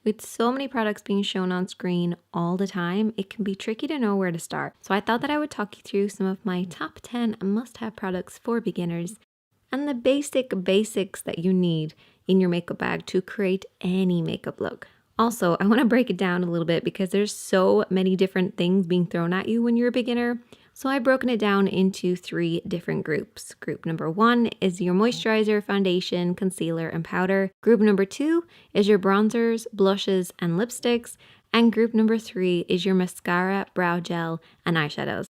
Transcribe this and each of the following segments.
With so many products being shown on screen all the time, it can be tricky to know where to start. So I thought that I would talk you through some of my top 10 must-have products for beginners and the basics that you need in your makeup bag to create any makeup look. Also, I want to break it down a little bit because there's so many different things being thrown at you when you're a beginner. So I've broken it down into 3 different groups. Group number 1 is your moisturizer, foundation, concealer, and powder. Group number 2 is your bronzers, blushes, and lipsticks. And group number 3 is your mascara, brow gel, and eyeshadows.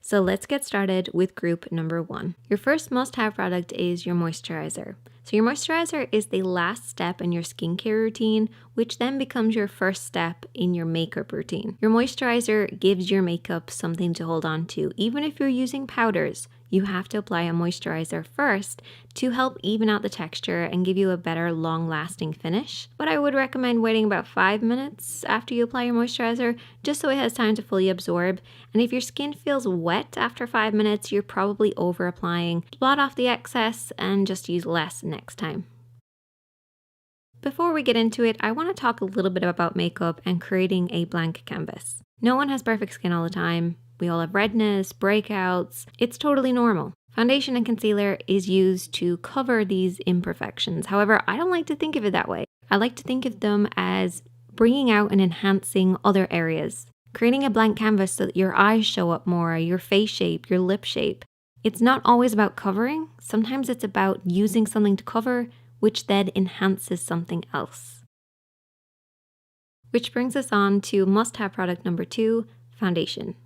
So let's get started with group number 1. Your first must-have product is your moisturizer. So your moisturizer is the last step in your skincare routine, which then becomes your first step in your makeup routine. Your moisturizer gives your makeup something to hold on to. Even if you're using powders, you have to apply a moisturizer first to help even out the texture and give you a better long-lasting finish. But I would recommend waiting about 5 minutes after you apply your moisturizer just so it has time to fully absorb. And if your skin feels wet after 5 minutes, you're probably over-applying. Blot off the excess and just use less next time. Before we get into it, I want to talk a little bit about makeup and creating a blank canvas. No one has perfect skin all the time. We all have redness, breakouts. It's totally normal. Foundation and concealer is used to cover these imperfections. However, I don't like to think of it that way. I like to think of them as bringing out and enhancing other areas. Creating a blank canvas so that your eyes show up more, your face shape, your lip shape. It's not always about covering. Sometimes it's about using something to cover, which then enhances something else. Which brings us on to must-have product number 2, foundation.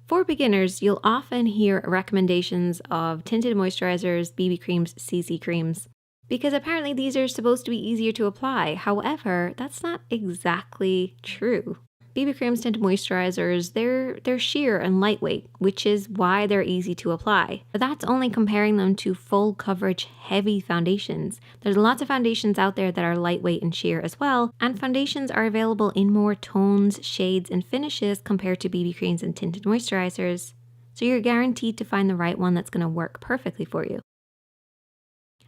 For beginners, you'll often hear recommendations of tinted moisturizers, BB creams, CC creams, because apparently these are supposed to be easier to apply. However, that's not exactly true. BB creams, tinted moisturizers, they're sheer and lightweight, which is why they're easy to apply. But that's only comparing them to full coverage heavy foundations. There's lots of foundations out there that are lightweight and sheer as well, and foundations are available in more tones, shades, and finishes compared to BB creams and tinted moisturizers. So you're guaranteed to find the right one that's going to work perfectly for you.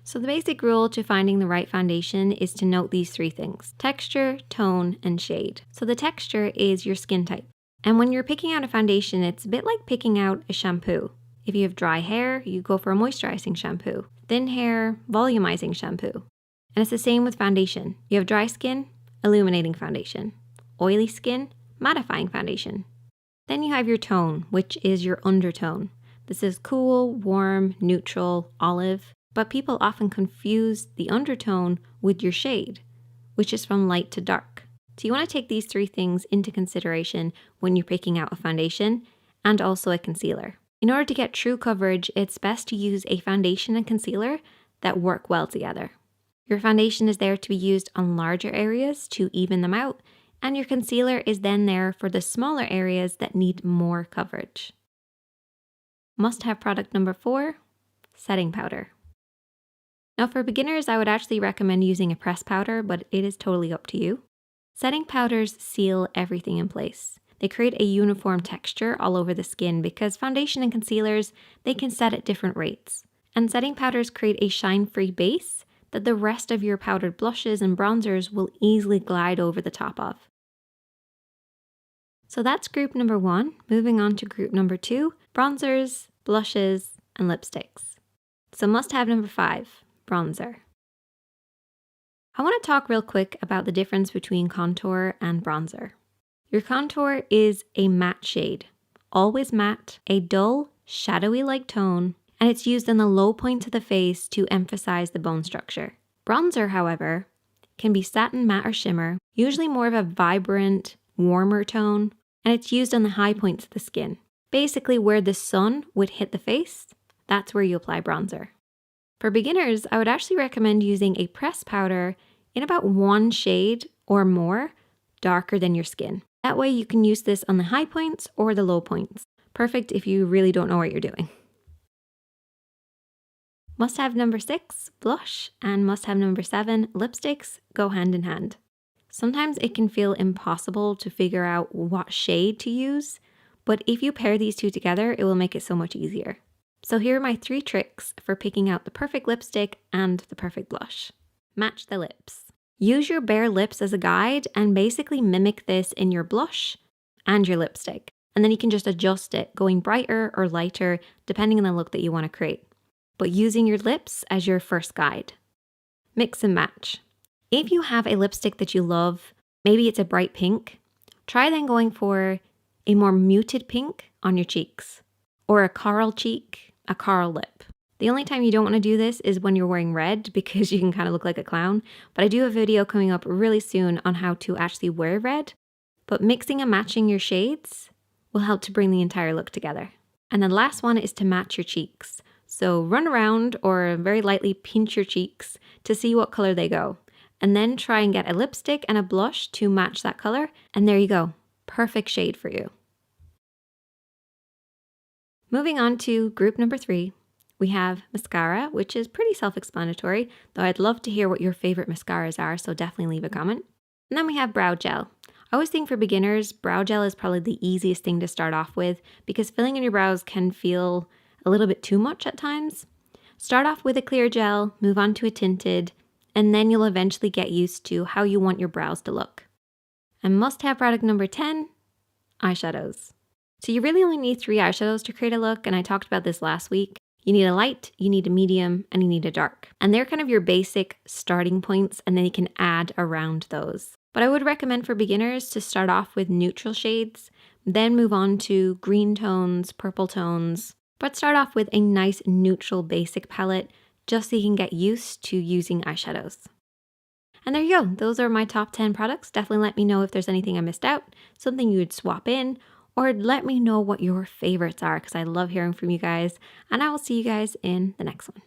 So the basic rule to finding the right foundation is to note these 3 things: texture, tone, and shade. So the texture is your skin type. And when you're picking out a foundation, it's a bit like picking out a shampoo. If you have dry hair, you go for a moisturizing shampoo. Thin hair, volumizing shampoo. And it's the same with foundation. You have dry skin, illuminating foundation. Oily skin, mattifying foundation. Then you have your tone, which is your undertone. This is cool, warm, neutral, olive. But people often confuse the undertone with your shade, which is from light to dark. So you want to take these 3 things into consideration when you're picking out a foundation and also a concealer. In order to get true coverage, it's best to use a foundation and concealer that work well together. Your foundation is there to be used on larger areas to even them out, and your concealer is then there for the smaller areas that need more coverage. Must-have product number 4, setting powder. Now for beginners, I would actually recommend using a pressed powder, but it is totally up to you. Setting powders seal everything in place. They create a uniform texture all over the skin because foundation and concealers, they can set at different rates. And setting powders create a shine-free base that the rest of your powdered blushes and bronzers will easily glide over the top of. So that's group number 1. Moving on to group number 2, bronzers, blushes, and lipsticks. So must-have number 5. Bronzer. I want to talk real quick about the difference between contour and bronzer. Your contour is a matte shade, always matte, a dull, shadowy-like tone, and it's used in the low points of the face to emphasize the bone structure. Bronzer, however, can be satin, matte, or shimmer, usually more of a vibrant, warmer tone, and it's used on the high points of the skin. Basically, where the sun would hit the face, that's where you apply bronzer. For beginners, I would actually recommend using a pressed powder in about 1 shade or more darker than your skin. That way you can use this on the high points or the low points. Perfect if you really don't know what you're doing. Must-have number 6, blush, and must-have number 7, lipsticks, go hand in hand. Sometimes it can feel impossible to figure out what shade to use, but if you pair these 2 together, it will make it so much easier. So here are my 3 tricks for picking out the perfect lipstick and the perfect blush. Match the lips. Use your bare lips as a guide and basically mimic this in your blush and your lipstick. And then you can just adjust it, going brighter or lighter, depending on the look that you want to create. But using your lips as your first guide. Mix and match. If you have a lipstick that you love, maybe it's a bright pink, try then going for a more muted pink on your cheeks, or a coral cheek, a coral lip. The only time you don't want to do this is when you're wearing red because you can kind of look like a clown, but I do have a video coming up really soon on how to actually wear red, but mixing and matching your shades will help to bring the entire look together. And the last one is to match your cheeks. So run around or very lightly pinch your cheeks to see what color they go. And then try and get a lipstick and a blush to match that color. And there you go. Perfect shade for you. Moving on to group number 3, we have mascara, which is pretty self-explanatory, though I'd love to hear what your favorite mascaras are, so definitely leave a comment. And then we have brow gel. I always think for beginners, brow gel is probably the easiest thing to start off with because filling in your brows can feel a little bit too much at times. Start off with a clear gel, move on to a tinted, and then you'll eventually get used to how you want your brows to look. And must-have product number 10, eyeshadows. So you really only need 3 eyeshadows to create a look, and I talked about this last week. You need a light, you need a medium, and you need a dark. And they're kind of your basic starting points, and then you can add around those. But I would recommend for beginners to start off with neutral shades, then move on to green tones, purple tones, but start off with a nice neutral basic palette just so you can get used to using eyeshadows. And there you go. Those are my top 10 products. Definitely let me know if there's anything I missed out, something you would swap in, or let me know what your favorites are because I love hearing from you guys. And I will see you guys in the next one.